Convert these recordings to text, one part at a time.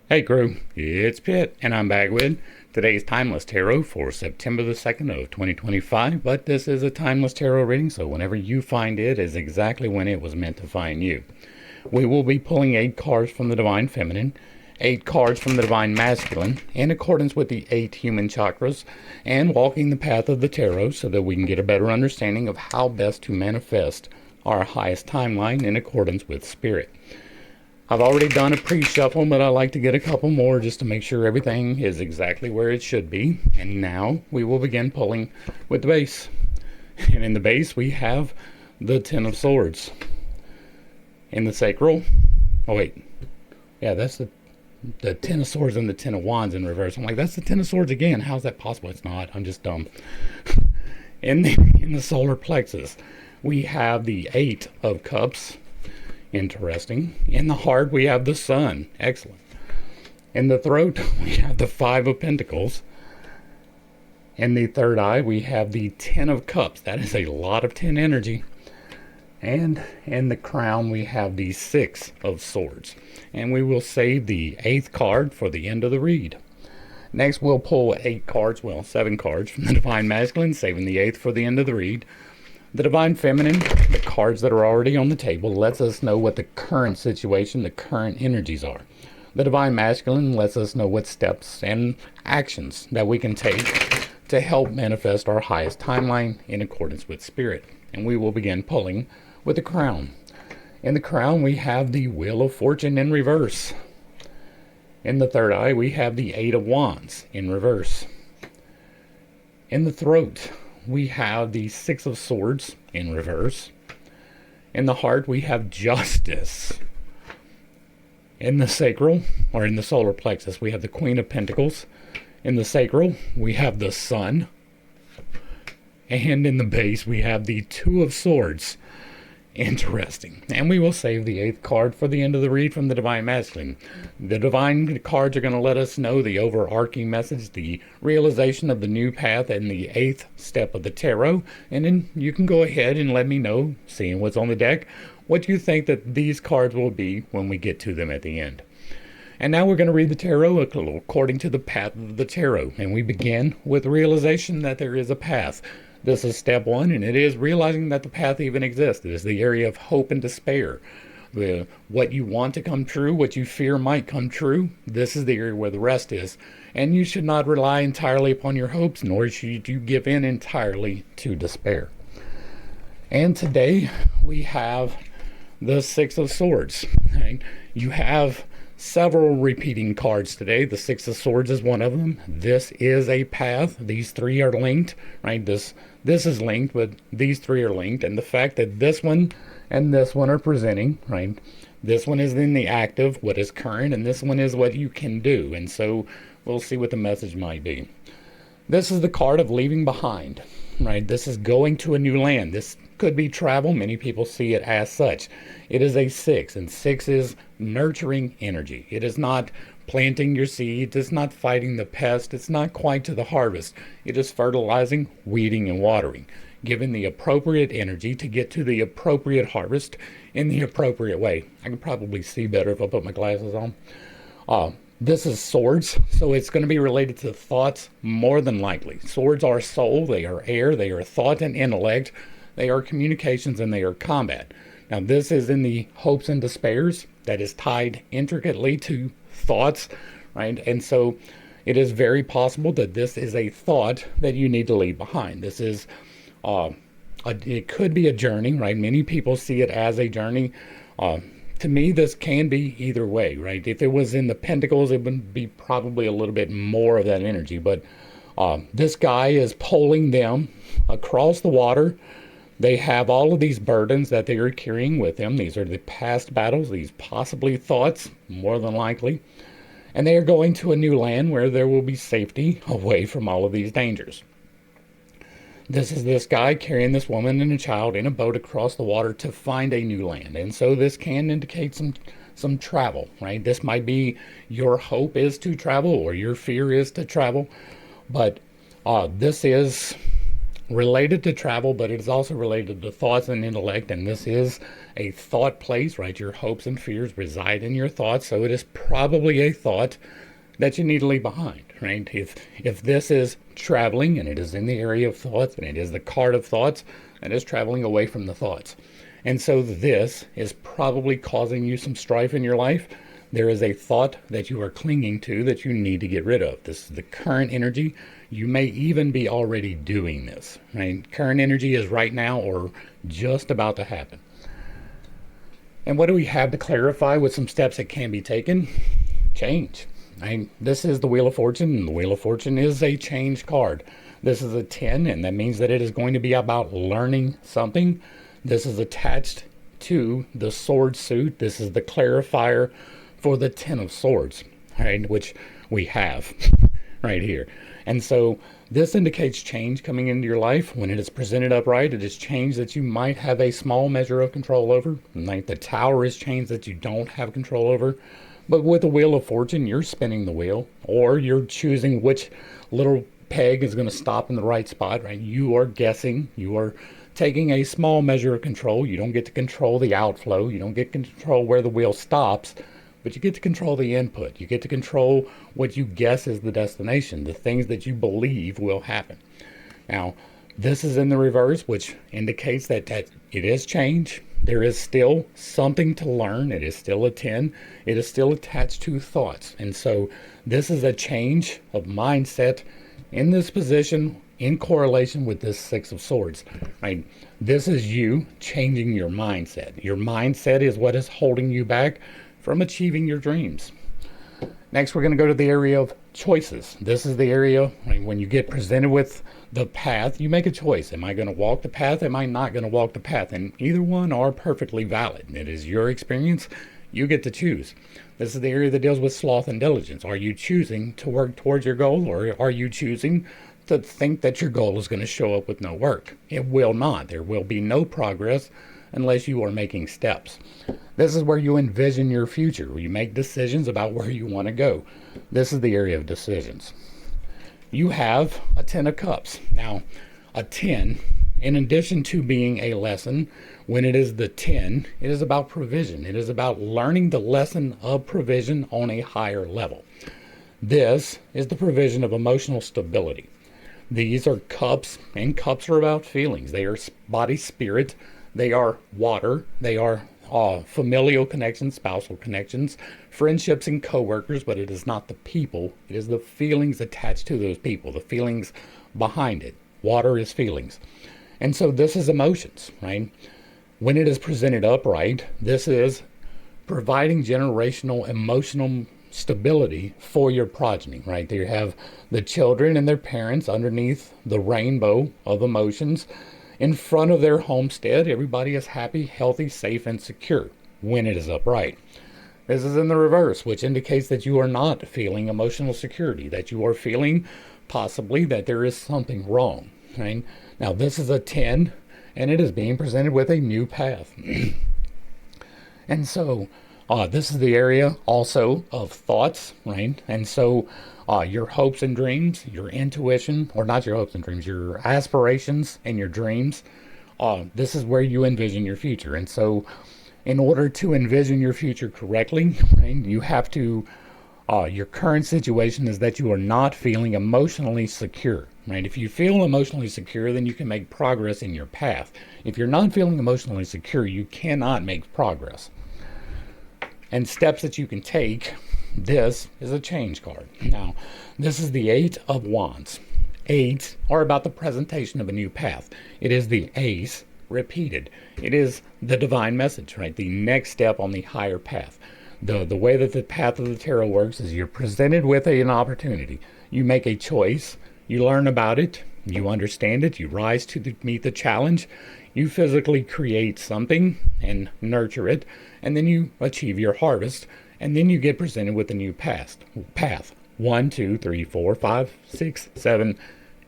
Hey crew, it's Pitt, and I'm back with today's Timeless Tarot for September the 2nd of 2025, but this is a Timeless Tarot reading, so whenever you find it is exactly when it was meant to find you. We will be pulling 8 cards from the Divine Feminine, 8 cards from the Divine Masculine, in accordance with the 8 human chakras, and walking the path of the tarot so that we can get a better understanding of how best to manifest our highest timeline in accordance with Spirit. I've already done a pre-shuffle, but I like to get a couple more just to make sure everything is exactly where it should be. And now we will begin pulling with the base. And in the base we have the Ten of Swords. In the Sacral, oh wait, yeah, that's the Ten of Swords and the Ten of Wands in reverse. I'm like, that's the Ten of Swords again. How's that possible? It's not. I'm just dumb. In the solar plexus, we have the Eight of Cups. Interesting. In the heart, we have the Sun. Excellent. In the throat, we have the Five of Pentacles. In the third eye, we have the Ten of Cups. That is a lot of 10 energy. And in the crown, we have the Six of Swords. And we will save the 8th card for the end of the read. Next, we'll pull 8 cards, well, 7 cards from the Divine Masculine, saving the 8th for the end of the read. The Divine Feminine, the cards that are already on the table, lets us know what the current situation, the current energies are. The Divine Masculine lets us know what steps and actions that we can take to help manifest our highest timeline in accordance with Spirit. And we will begin pulling with the Crown. In the Crown, we have the Wheel of Fortune in reverse. In the third eye, we have the Eight of Wands in reverse. In the throat, we have the Six of Swords in reverse. In the heart, we have Justice. In the sacral, or in the solar plexus, we have the Queen of Pentacles. In the sacral, we have the Sun. And in the base, we have the Two of Swords. Interesting. And we will save the 8th card for the end of the read from the Divine Masculine. The Divine cards are going to let us know the overarching message, the realization of the new path, and the 8th step of the tarot. And then you can go ahead and let me know, seeing what's on the deck, what you think that these cards will be when we get to them at the end. And now we're going to read the tarot according to the path of the tarot. And we begin with realization that there is a path. This is step 1, and it is realizing that the path even exists. It is the area of hope and despair. What you want to come true, what you fear might come true, this is the area where the rest is. And you should not rely entirely upon your hopes, nor should you give in entirely to despair. And today we have the Six of Swords. Right? You have several repeating cards today. The Six of Swords is one of them. This is a path. These 3 are linked, right? This is linked, but these 3 are linked. And the fact that this one and this one are presenting, right? This one is in the active, what is current, and this one is what you can do. And so we'll see what the message might be. This is the card of leaving behind, right? This is going to a new land. This could be travel. Many people see it as such. It is a 6, and 6 is nurturing energy. It is not planting your seeds. It's not fighting the pest. It's not quite to the harvest. It is fertilizing, weeding, and watering, giving the appropriate energy to get to the appropriate harvest in the appropriate way. I can probably see better if I put my glasses on. This is swords, so it's going to be related to thoughts more than likely. Swords are soul, they are air, they are thought and intellect, they are communications, and they are combat. Now this is in the hopes and despairs that is tied intricately to thoughts, right? And so it is very possible that this is a thought that you need to leave behind. This is, it could be a journey, right? Many people see it as a journey. To me, this can be either way, right? If it was in the Pentacles, it would be probably a little bit more of that energy. But this guy is pulling them across the water. They have all of these burdens that they are carrying with them. These are the past battles, these possibly thoughts, more than likely. And they are going to a new land where there will be safety away from all of these dangers. This is this guy carrying this woman and a child in a boat across the water to find a new land. And so this can indicate some travel, right? This might be your hope is to travel or your fear is to travel. But this is related to travel, but it is also related to thoughts and intellect. And this is a thought place, right? Your hopes and fears reside in your thoughts. So it is probably a thought that you need to leave behind, right? If this is traveling and it is in the area of thoughts and it is the card of thoughts, that is traveling away from the thoughts. And so this is probably causing you some strife in your life. There is a thought that you are clinging to that you need to get rid of. This is the current energy. You may even be already doing this, right? Current energy is right now or just about to happen. And what do we have to clarify with some steps that can be taken? Change. Right? This is the Wheel of Fortune, and the Wheel of Fortune is a change card. This is a 10, and that means that it is going to be about learning something. This is attached to the sword suit. This is the clarifier for the 10 of swords, right? Which we have right here. And so this indicates change coming into your life. When it is presented upright, it is change that you might have a small measure of control over. Like the Tower is change that you don't have control over. But with the Wheel of Fortune, you're spinning the wheel, or you're choosing which little peg is going to stop in the right spot, right? You are guessing. You are taking a small measure of control. You don't get to control the outflow. You don't get to control where the wheel stops, but you get to control the input. You get to control what you guess is the destination, the things that you believe will happen. Now, this is in the reverse, which indicates that it is change. There is still something to learn. It is still a 10. It is still attached to thoughts. And so this is a change of mindset in this position in correlation with this 6 of swords, right? This is you changing your mindset. Your mindset is what is holding you back from achieving your dreams. Next, we're going to go to the area of choices. This is the area, right, when you get presented with the path, you make a choice. Am I going to walk the path? Am I not going to walk the path? And either one are perfectly valid. It is your experience. You get to choose. This is the area that deals with sloth and diligence. Are you choosing to work towards your goal, or are you choosing to think that your goal is going to show up with no work? It will not. There will be no progress unless you are making steps. This is where you envision your future, where you make decisions about where you want to go. This is the area of decisions. You have a 10 of cups. Now, a 10, in addition to being a lesson, when it is the 10, it is about provision. It is about learning the lesson of provision on a higher level. This is the provision of emotional stability. These are cups, and cups are about feelings. They are body, spirit. They are water. They are familial connections, spousal connections, friendships, and co-workers, but it is not the people. It is the feelings attached to those people, the feelings behind it. Water is feelings. And so this is emotions, right? When it is presented upright, this is providing generational emotional stability for your progeny, right? There you have the children and their parents underneath the rainbow of emotions. In front of their homestead, everybody is happy, healthy, safe, and secure when it is upright. This is in the reverse, which indicates that you are not feeling emotional security, that you are feeling possibly that there is something wrong, right? Now, this is a 10, and it is being presented with a new path. And so this is the area also of thoughts, right? And so your hopes and dreams, your intuition, or not your hopes and dreams, your aspirations and your dreams, this is where you envision your future. And so in order to envision your future correctly, right, you have to, your current situation is that you are not feeling emotionally secure, right? If you feel emotionally secure, then you can make progress in your path. If you're not feeling emotionally secure, you cannot make progress. And steps that you can take, this is a change card. Now, this is the 8 of Wands. 8 are about the presentation of a new path. It is the ace repeated. It is the divine message, right? The next step on the higher path. The way that the path of the tarot works is you're presented with an opportunity. You make a choice. You learn about it. You understand it. You rise to meet the challenge. You physically create something and nurture it, and then you achieve your harvest, and then you get presented with a new path. 1, 2, 3, 4, 5, 6, 7,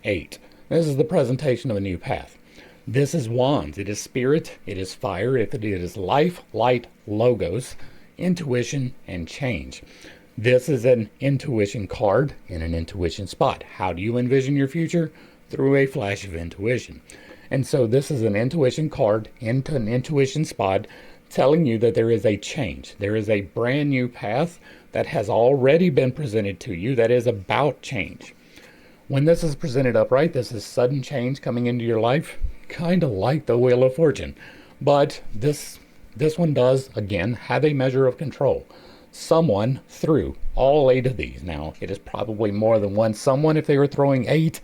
8. This is the presentation of a new path. This is Wands. It is spirit. It is fire. It is life, light, logos, intuition, and change. This is an intuition card in an intuition spot. How do you envision your future? through a flash of intuition. And so this is an intuition card into an intuition spot telling you that there is a change. There is a brand new path that has already been presented to you that is about change. When this is presented upright, this is sudden change coming into your life, kind of like the Wheel of Fortune. But this one does, again, have a measure of control. Someone threw all 8 of these. Now, it is probably more than one someone if they were throwing 8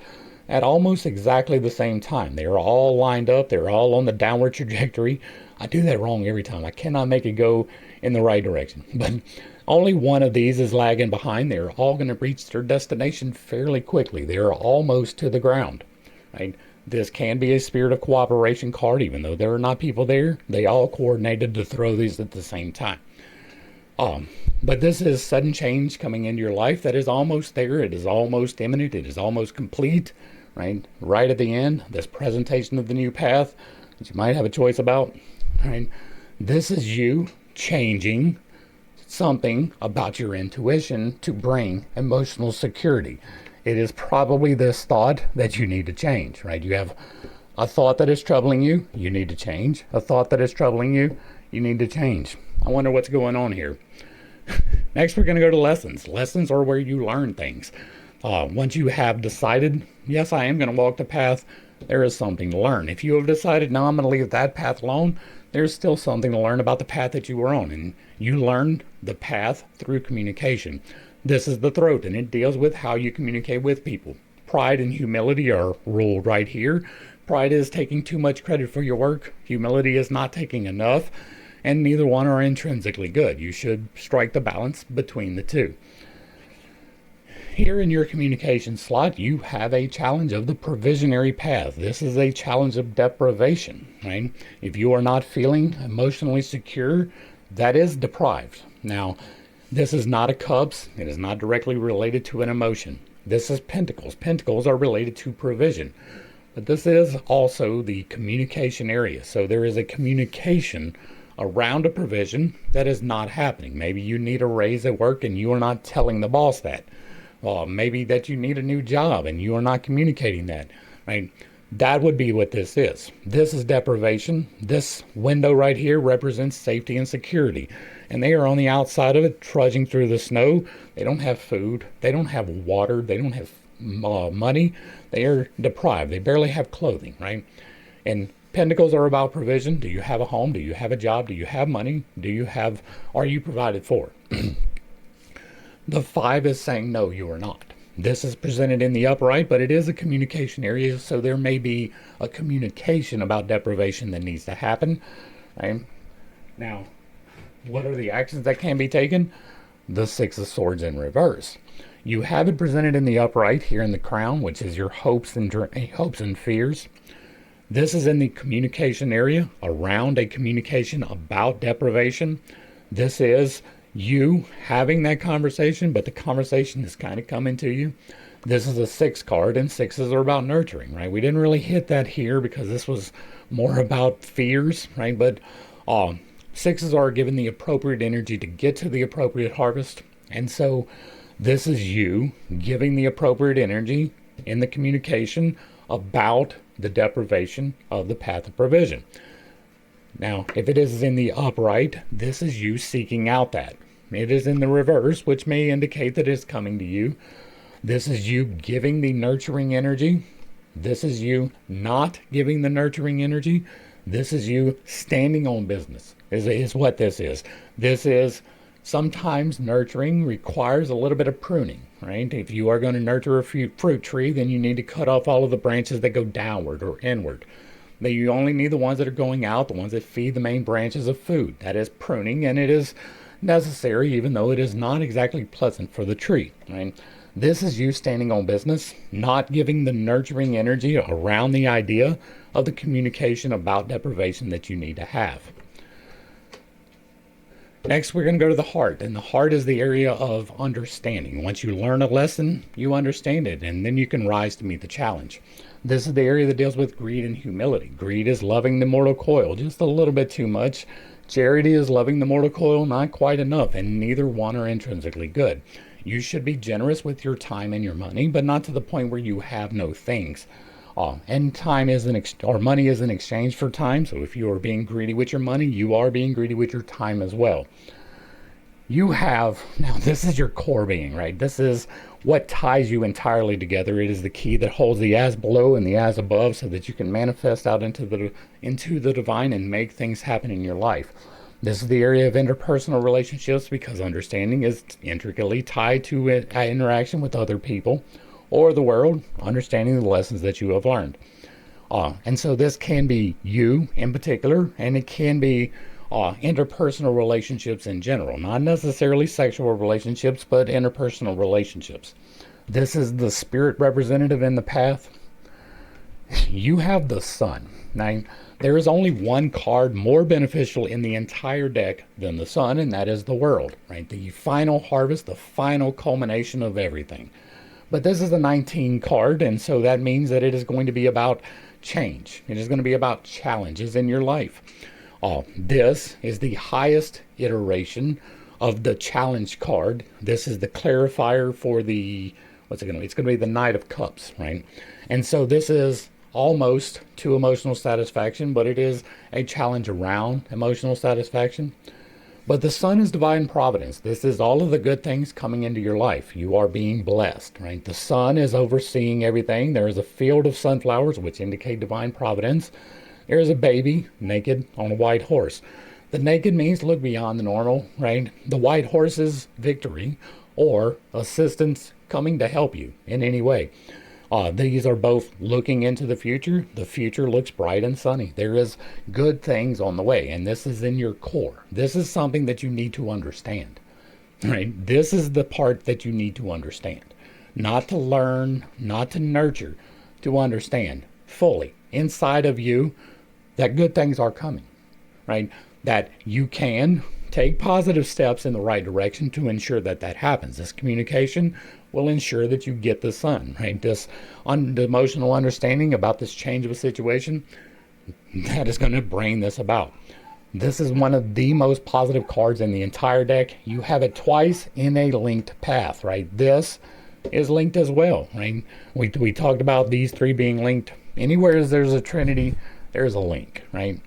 at almost exactly the same time. They are all lined up. They're all on the downward trajectory. I do that wrong every time. I cannot make it go in the right direction. But only one of these is lagging behind. They're all going to reach their destination fairly quickly. They're almost to the ground. Right? This can be a spirit of cooperation card, even though there are not people there. They all coordinated to throw these at the same time. But this is sudden change coming into your life that is almost there. It is almost imminent. It is almost complete. Right at the end, this presentation of the new path that you might have a choice about. Right? This is you changing something about your intuition to bring emotional security. It is probably this thought that you need to change, right? You have a thought that is troubling you, you need to change. A thought that is troubling you, you need to change. I wonder what's going on here. Next, we're going to go to lessons. Lessons are where you learn things. Once you have decided, yes, I am going to walk the path, there is something to learn. If you have decided, no, I'm going to leave that path alone, there's still something to learn about the path that you were on. And you learned the path through communication. This is the throat, and it deals with how you communicate with people. Pride and humility are ruled right here. Pride is taking too much credit for your work. Humility is not taking enough, and neither one are intrinsically good. You should strike the balance between the two. Here in your communication slot, you have a challenge of the provisionary path. This is a challenge of deprivation, right? If you are not feeling emotionally secure, that is deprived. Now, this is not a cups. It is not directly related to an emotion. This is pentacles. Pentacles are related to provision. But this is also the communication area. So there is a communication around a provision that is not happening. Maybe you need a raise at work and you are not telling the boss that. Maybe that you need a new job and you are not communicating that. Right? That would be what this is. This is deprivation. This window right here represents safety and security. And they are on the outside of it, trudging through the snow. They don't have food. They don't have water. They don't have money. They are deprived. They barely have clothing, right? And pentacles are about provision. Do you have a home? Do you have a job? Do you have money? Are you provided for? The 5 is saying, no, you are not. This is presented in the upright, but it is a communication area, so there may be a communication about deprivation that needs to happen. Right? Now, what are the actions that can be taken? The 6 of Swords in reverse. You have it presented in the upright here in the crown, which is your hopes and fears. This is in the communication area, around a communication about deprivation. This is you having that conversation, but the conversation is kind of coming to you. This is a 6 card, and 6s are about nurturing, right? We didn't really hit that here because this was more about fears, right? But 6s are given the appropriate energy to get to the appropriate harvest. And so this is you giving the appropriate energy in the communication about the deprivation of the path of provision. Now, if it is in the upright, this is you seeking out that. It is in the reverse, which may indicate that it's coming to you. This is you giving the nurturing energy. This is you not giving the nurturing energy. This is you standing on business, is what this is. This is sometimes nurturing requires a little bit of pruning, right? If you are going to nurture a fruit tree, then you need to cut off all of the branches that go downward or inward. You only need the ones that are going out, the ones that feed the main branches of food. That is pruning, and it is necessary, even though it is not exactly pleasant for the tree. Right? This is you standing on business, not giving the nurturing energy around the idea of the communication about deprivation that you need to have. Next, we're going to go to the heart, and the heart is the area of understanding. Once you learn a lesson, you understand it, and then you can rise to meet the challenge. This is the area that deals with greed and humility. Greed is loving the mortal coil just a little bit too much. Charity is loving the mortal coil not quite enough, and neither one are intrinsically good. You should be generous with your time and your money, but not to the point where you have no things. And time is or money is in exchange for time. So if you are being greedy with your money, you are being greedy with your time as well. You have, now this is your core being, right? This is what ties you entirely together. It is the key that holds the as below and the as above so that you can manifest out into the divine and make things happen in your life. This is the area of interpersonal relationships because understanding is intricately tied to interaction with other people or the world, understanding the lessons that you have learned. And so this can be you in particular, and it can be interpersonal relationships in general, not necessarily sexual relationships, but interpersonal relationships. This is the spirit representative in the path. You have the sun. Now, there is only one card more beneficial in the entire deck than the sun, and that is the world, right? The final harvest, the final culmination of everything. But this is a 19 card, and so that means that it is going to be about change. It is going to be about challenges in your life. This is the highest iteration of the challenge card. This is the clarifier for the, what's it going to be? It's going to be the Knight of Cups, right? And so this is almost to emotional satisfaction, but it is a challenge around emotional satisfaction. But the sun is divine providence. This is all of the good things coming into your life. You are being blessed, right? The sun is overseeing everything. There is a field of sunflowers, which indicate divine providence. There is a baby naked on a white horse. The naked means look beyond the normal, right? The white horse is victory or assistance coming to help you in any way. These are both looking into the future. The future looks bright and sunny. There is good things on the way, and this is in your core. This is something that you need to understand, right? This is the part that you need to understand. Not to learn, not to nurture, to understand fully inside of you that good things are coming, right? That you can take positive steps in the right direction to ensure that that happens. This communication will ensure that you get the sun, right? This emotional understanding about this change of a situation, that is going to bring this about. This is one of the most positive cards in the entire deck. You have it twice in a linked path, right? This is linked as well, right? We talked about these three being linked. Anywhere there's a trinity, there's a link, right?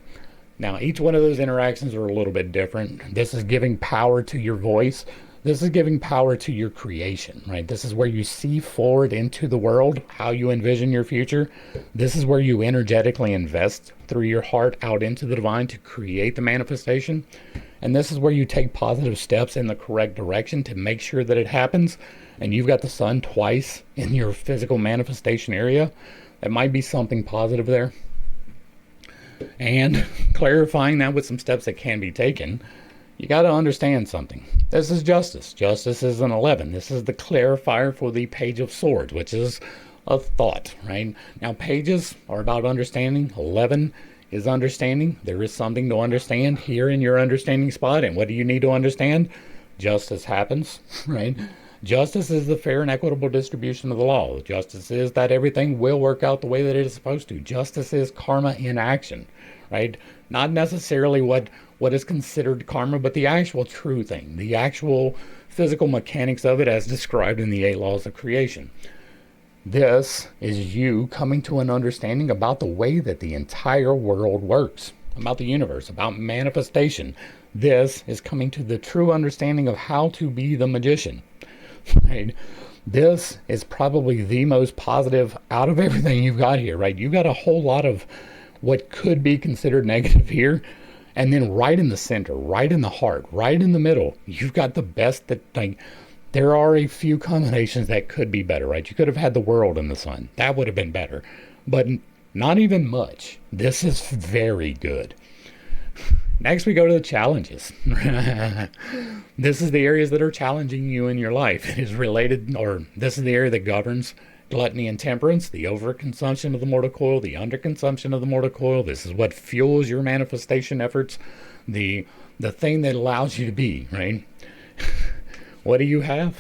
Now, each one of those interactions are a little bit different. This is giving power to your voice. This is giving power to your creation, right? This is where you see forward into the world, how you envision your future. This is where you energetically invest through your heart out into the divine to create the manifestation. And this is where you take positive steps in the correct direction to make sure that it happens. And you've got the sun twice in your physical manifestation area. That might be something positive there. And clarifying that with some steps that can be taken, you got to understand something. This is justice. Justice is an 11. This is the clarifier for the Page of Swords, which is a thought, right? Now, pages are about understanding. 11 is understanding. There is something to understand here in your understanding spot. And what do you need to understand? Justice happens, right? Justice is the fair and equitable distribution of the law. Justice is that everything will work out the way that it is supposed to. Justice is karma in action, right? Not necessarily what is considered karma, but the actual true thing, the actual physical mechanics of it as described in the 8 laws of creation. This is you coming to an understanding about the way that the entire world works, about the universe, about manifestation. This is coming to the true understanding of how to be the magician. Right? This is probably the most positive out of everything you've got here, right? You've got a whole lot of what could be considered negative here. And then right in the center, right in the heart, right in the middle, you've got the best that, like, there are a few combinations that could be better, right? You could have had the world and the sun. That would have been better. But not even much. This is very good. Next, we go to the challenges. This is the areas that are challenging you in your life. It is related, or this is the area that governs gluttony and temperance, the overconsumption of the mortal coil, the underconsumption of the mortal coil. This is what fuels your manifestation efforts, the thing that allows you to be, right? What do you have?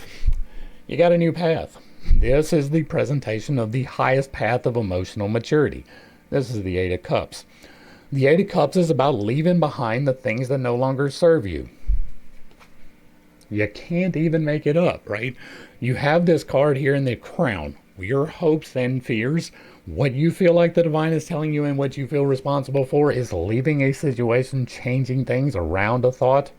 You got a new path. This is the presentation of the highest path of emotional maturity. This is the 8 of Cups. The 8 of Cups is about leaving behind the things that no longer serve you. You can't even make it up, right? You have this card here in the crown. your hopes and fears, what you feel like the divine is telling you and what you feel responsible for is leaving a situation, changing things around a thought.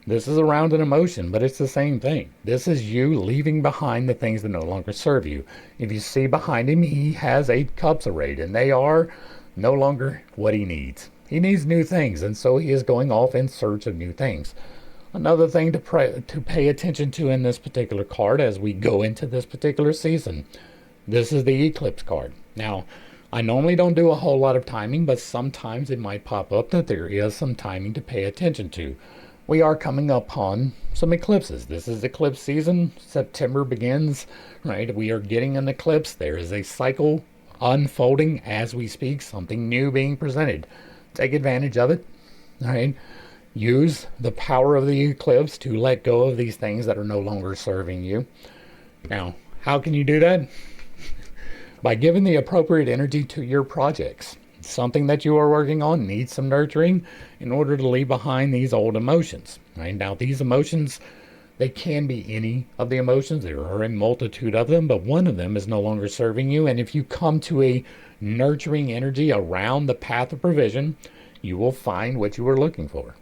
This is around an emotion, but it's the same thing. This is you leaving behind the things that no longer serve you. If you see behind him, he has 8 cups arrayed, and they are no longer what he needs. He needs new things, and so he is going off in search of new things. Another thing to pay attention to in this particular card as we go into this particular season. This is the Eclipse card. Now, I normally don't do a whole lot of timing, but sometimes it might pop up that there is some timing to pay attention to. We are coming upon some eclipses. This is eclipse season. September begins, right? We are getting an eclipse. There is a cycle unfolding as we speak, something new being presented. Take advantage of it, all right? Use the power of the eclipse to let go of these things that are no longer serving you. Now, how can you do that? By giving the appropriate energy to your projects. Something that you are working on needs some nurturing in order to leave behind these old emotions. Right now, these emotions, they can be any of the emotions. There are a multitude of them, but one of them is no longer serving you. And if you come to a nurturing energy around the path of provision, you will find what you were looking for.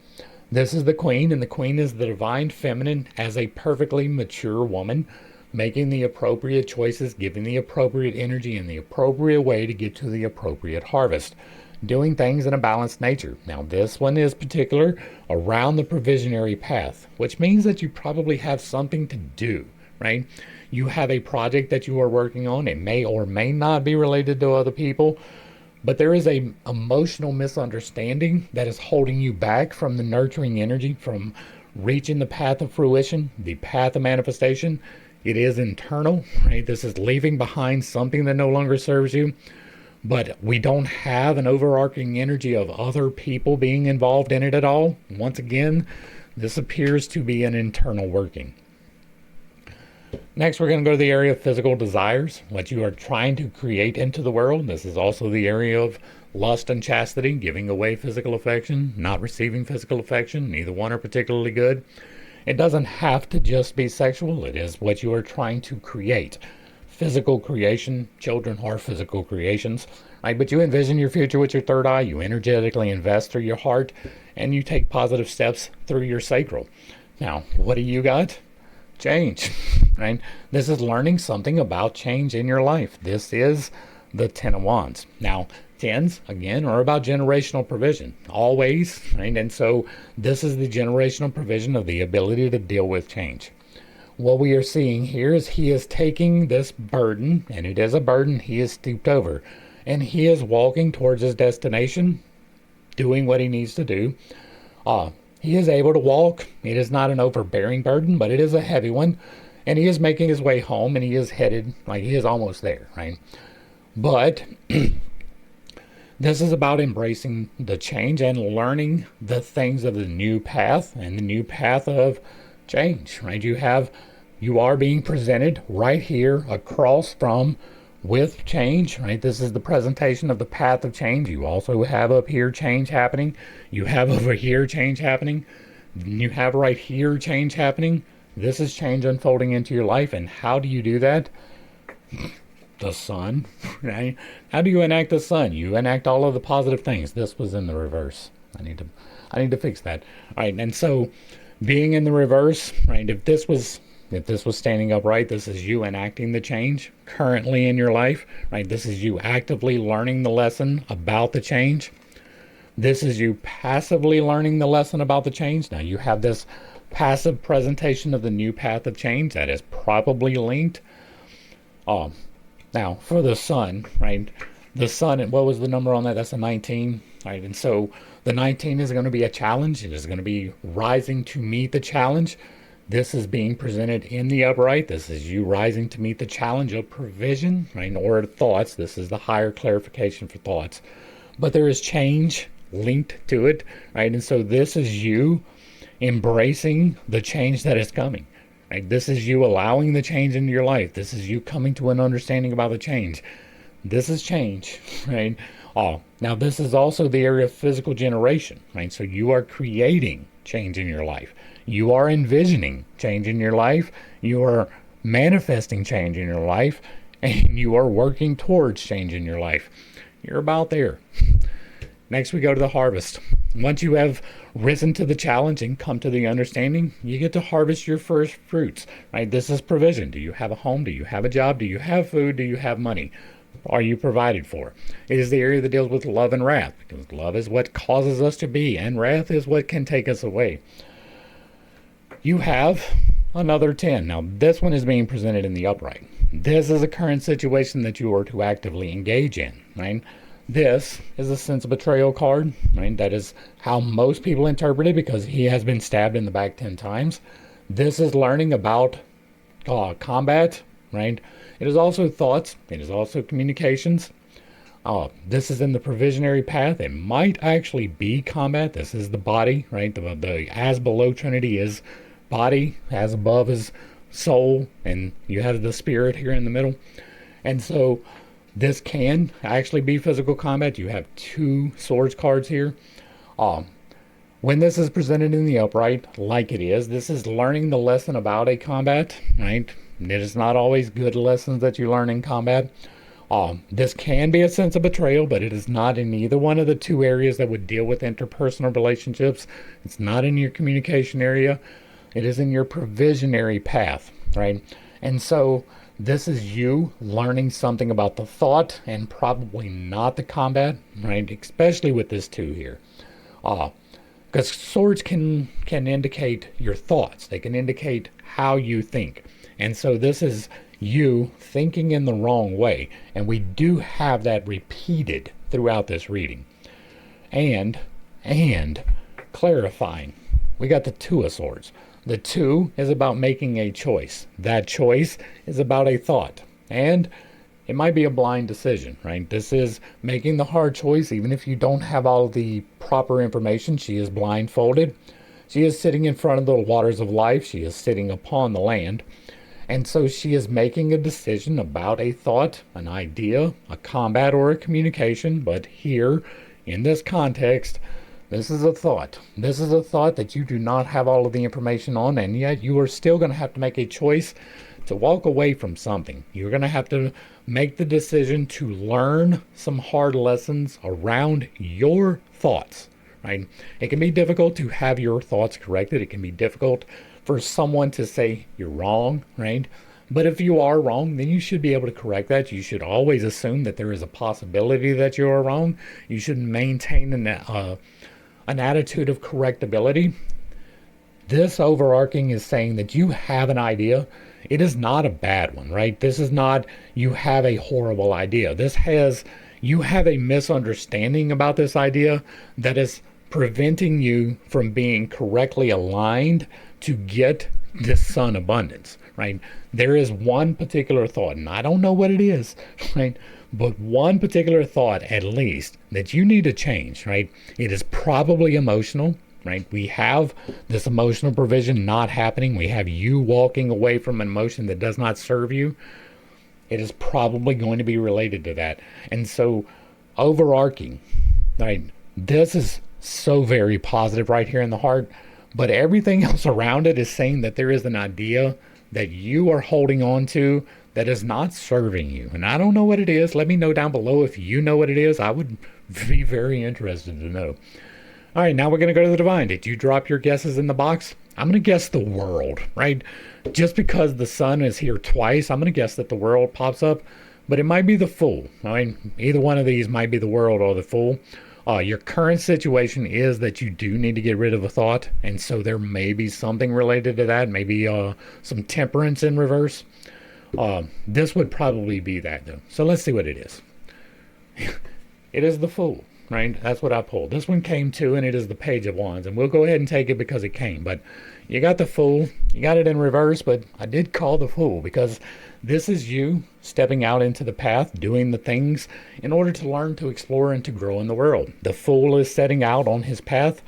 This is the Queen, and the Queen is the divine feminine as a perfectly mature woman, making the appropriate choices, giving the appropriate energy in the appropriate way to get to the appropriate harvest, doing things in a balanced nature. Now, this one is particular around the provisionary path, which means that you probably have something to do, right? You have a project that you are working on. It may or may not be related to other people, but there is a emotional misunderstanding that is holding you back from the nurturing energy, from reaching the path of fruition, the path of manifestation. It is internal, right? This is leaving behind something that no longer serves you, but we don't have an overarching energy of other people being involved in it at all. Once again, this appears to be an internal working. Next, we're going to go to the area of physical desires, what you are trying to create into the world. This is also the area of lust and chastity, giving away physical affection, not receiving physical affection. Neither one are particularly good. It doesn't have to just be sexual. It is what you are trying to create. Physical creation. Children are physical creations, right? But you envision your future with your third eye. You energetically invest through your heart, and you take positive steps through your sacral. Now, what do you got? Change, right? This is learning something about change in your life. This is the Ten of Wands. Now, tens, again, are about generational provision, always, right? And so this is the generational provision of the ability to deal with change. What we are seeing here is he is taking this burden, and it is a burden he is stooped over, and he is walking towards his destination, doing what he needs to do. He is able to walk. It is not an overbearing burden, but it is a heavy one, and he is making his way home, and he is headed, like he is almost there, right? But this is about embracing the change and learning the things of the new path and the new path of change, right? You are being presented right here across from with change, right? This is the presentation of the path of change. You also have up here change happening. You have over here change happening. You have right here change happening. This is change unfolding into your life. And how do you do that? The sun, right? How do you enact the sun? You enact all of the positive things. This was in the reverse. I need to fix that. All right, and so being in the reverse, right? If this was standing upright, this is you enacting the change currently in your life, right? This is you actively learning the lesson about the change. This is you passively learning the lesson about the change. Now you have this passive presentation of the new path of change that is probably linked. Now for the sun, right? The sun, what was the number on that? That's a 19, right? And so the 19 is going to be a challenge. It is going to be rising to meet the challenge. This is being presented in the upright. This is you rising to meet the challenge of provision, right? Or thoughts. This is the higher clarification for thoughts. But there is change linked to it, right? And so this is you embracing the change that is coming, right? This is you allowing the change into your life. This is you coming to an understanding about the change. This is change, right? Now this is also the area of physical generation, right? So you are creating change in your life. You are envisioning change in your life. You are manifesting change in your life. and you are working towards changing your life. You're about there. Next, we go to the harvest. Once you have risen to the challenge and come to the understanding, you get to harvest your first fruits, right? This is provision. Do you have a home? Do you have a job? Do you have food? Do you have money? Are you provided for? It is the area that deals with love and wrath, because love is what causes us to be, and wrath is what can take us away. You have another 10. Now, this one is being presented in the upright. This is a current situation that you are to actively engage in, right? This is a sense of betrayal card, right? That is how most people interpret it, because he has been stabbed in the back 10 times. This is learning about combat, right? It is also thoughts. It is also communications. This is in the provisionary path. It might actually be combat. This is the body, right? The as below trinity is body, as above is soul, and you have the spirit here in the middle. And so this can actually be physical combat. You have 2 swords cards here. When this is presented in the upright, like it is, this is learning the lesson about a combat, right? It is not always good lessons that you learn in combat. This can be a sense of betrayal, but it is not in either one of the 2 areas that would deal with interpersonal relationships. It's not in your communication area. It is in your provisionary path, right? And so this is you learning something about the thought and probably not the combat, right? Especially with this 2 here. Because swords can indicate your thoughts. They can indicate how you think. And so this is you thinking in the wrong way. And we do have that repeated throughout this reading. And clarifying. We got the 2 of swords. The 2 is about making a choice. That choice is about a thought. And it might be a blind decision, right? This is making the hard choice, even if you don't have all the proper information. She is blindfolded. She is sitting in front of the waters of life. She is sitting upon the land. And so she is making a decision about a thought, an idea, a combat, or a communication. But here, in this context, this is a thought. This is a thought that you do not have all of the information on, and yet you are still going to have to make a choice to walk away from something. You're going to have to make the decision to learn some hard lessons around your thoughts, right? It can be difficult to have your thoughts corrected. It can be difficult for someone to say you're wrong, right? But if you are wrong, then you should be able to correct that. You should always assume that there is a possibility that you are wrong. You should maintain an attitude of correctability. This overarching is saying that you have an idea. It is not a bad one, right? This is not you have a horrible idea. You have a misunderstanding about this idea that is preventing you from being correctly aligned to get this sun abundance, right? There is one particular thought, and I don't know what it is, right? But one particular thought, at least, that you need to change, right? It is probably emotional, right? We have this emotional provision not happening. We have you walking away from an emotion that does not serve you. It is probably going to be related to that. And so, overarching, right? This is so very positive right here in the heart, but everything else around it is saying that there is an idea that you are holding on to that is not serving you. And I don't know what it is. Let me know down below if you know what it is. I would be very interested to know. All right, now we're going to go to the divine. Did you drop your guesses in the box? I'm going to guess the world, right? Just because the sun is here twice, I'm going to guess that the world pops up, but it might be the fool. I mean, either one of these might be the world or the fool. Your current situation is that you do need to get rid of a thought, and so there may be something related to that, maybe some temperance in reverse. This would probably be that, though. So let's see what it is. It is the Fool, right? That's what I pulled. This one came too, and it is the Page of Wands. And we'll go ahead and take it because it came. But you got the Fool. You got it in reverse, but I did call the Fool because this is you stepping out into the path, doing the things in order to learn, to explore, and to grow in the world. The Fool is setting out on his path.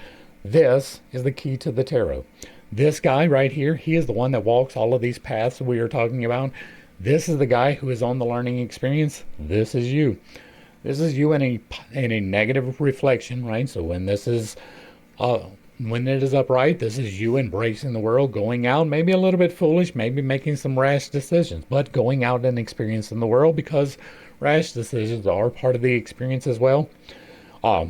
This is the key to the tarot. This guy right here, he is the one that walks all of these paths we are talking about. This is the guy who is on the learning experience. This is you. This is you in a negative reflection, right? So when this is When it is upright, this is you embracing the world, going out, maybe a little bit foolish, maybe making some rash decisions, but going out and experiencing the world, because rash decisions are part of the experience as well. Uh,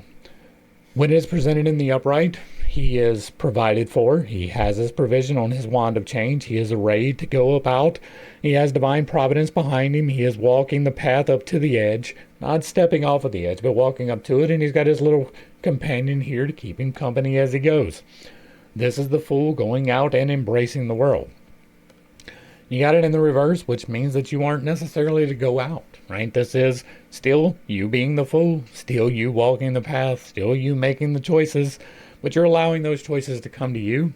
when it is presented in the upright, he is provided for. He has his provision on his wand of change. He is arrayed to go about. He has divine providence behind him. He is walking the path up to the edge, not stepping off of the edge, but walking up to it. And he's got his little companion here to keep him company as he goes. This is the Fool going out and embracing the world. You got it in the reverse, which means that you aren't necessarily to go out, right? This is still you being the Fool, still you walking the path, still you making the choices, but you're allowing those choices to come to you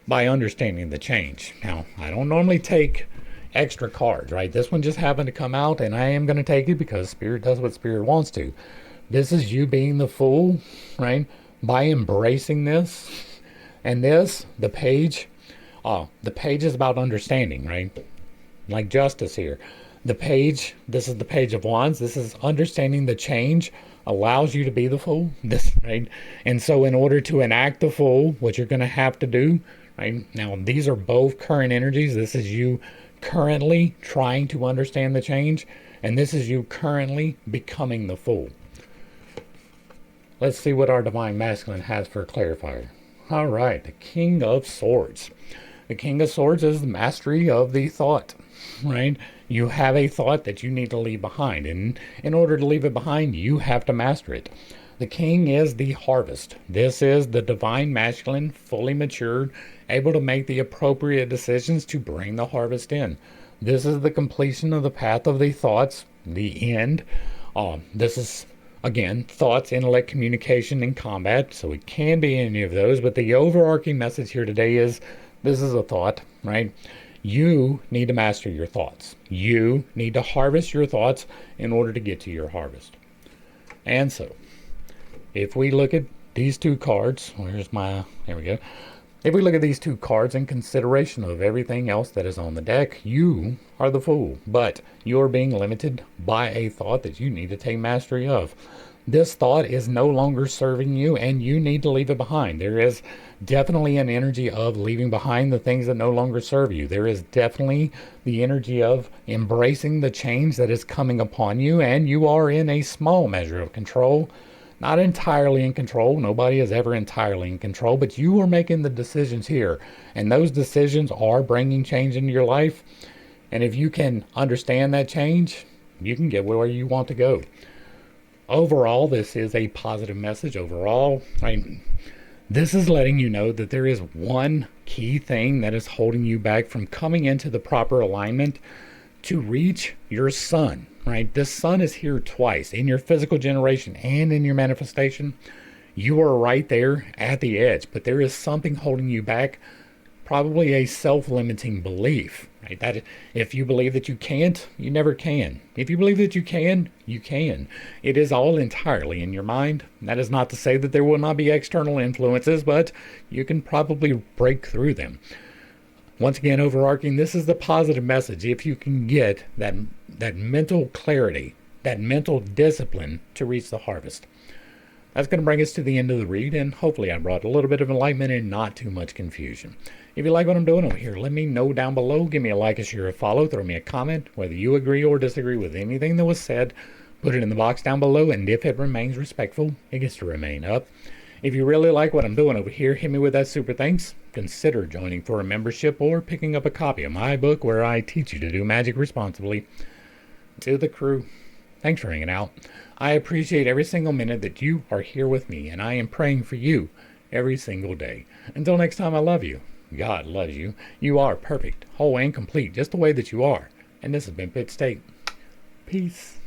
by understanding the change. Now, I don't normally take extra cards, right? This one just happened to come out, and I am going to take it because Spirit does what Spirit wants to. This is you being the Fool, right? By embracing this. And this, the page is about understanding, right? Like justice here. The page, this is the Page of Wands. This is understanding the change allows you to be the Fool, this, right? And so in order to enact the Fool, what you're going to have to do, right? Now, these are both current energies. This is you currently trying to understand the change, and this is you currently becoming the Fool. Let's see what our Divine Masculine has for a clarifier. All right, the King of Swords. The King of Swords is the mastery of the thought, right? You have a thought that you need to leave behind, and in order to leave it behind, you have to master it. The King is the harvest. This is the Divine Masculine, fully matured, able to make the appropriate decisions to bring the harvest in. This is the completion of the path of the thoughts, the end. This is, again, thoughts, intellect, communication, and combat, so it can be any of those, but the overarching message here today is this is a thought, right? You need to master your thoughts. You need to harvest your thoughts in order to get to your harvest. And so, if we look at these two cards, there we go. If we look at these two cards in consideration of everything else that is on the deck, you are the Fool, but you're being limited by a thought that you need to take mastery of. This thought is no longer serving you, and you need to leave it behind. There is definitely an energy of leaving behind the things that no longer serve you. There is definitely the energy of embracing the change that is coming upon you, and you are in a small measure of control. Not entirely in control. Nobody is ever entirely in control, but you are making the decisions here, and those decisions are bringing change into your life. And if you can understand that change, you can get where you want to go. Overall, this is a positive message. Overall, this is letting you know that there is one key thing that is holding you back from coming into the proper alignment to reach your sun, right? This sun is here twice, in your physical generation and in your manifestation. You are right there at the edge, but there is something holding you back, probably a self-limiting belief, right? That if you believe that you can't, you never can. If you believe that you can, you can. It is all entirely in your mind. That is not to say that there will not be external influences, but you can probably break through them. Once again, overarching, this is the positive message. If you can get that mental clarity, that mental discipline to reach the harvest. That's going to bring us to the end of the read, and hopefully I brought a little bit of enlightenment and not too much confusion. If you like what I'm doing over here, let me know down below. Give me a like, a share, a follow. Throw me a comment. Whether you agree or disagree with anything that was said, put it in the box down below, and if it remains respectful, it gets to remain up. If you really like what I'm doing over here, hit me with that super thanks. Consider joining for a membership or picking up a copy of my book where I teach you to do magic responsibly. To the crew, thanks for hanging out. I appreciate every single minute that you are here with me, and I am praying for you every single day. Until next time, I love you. God loves you. You are perfect, whole, and complete, just the way that you are. And this has been Pitt State. Peace.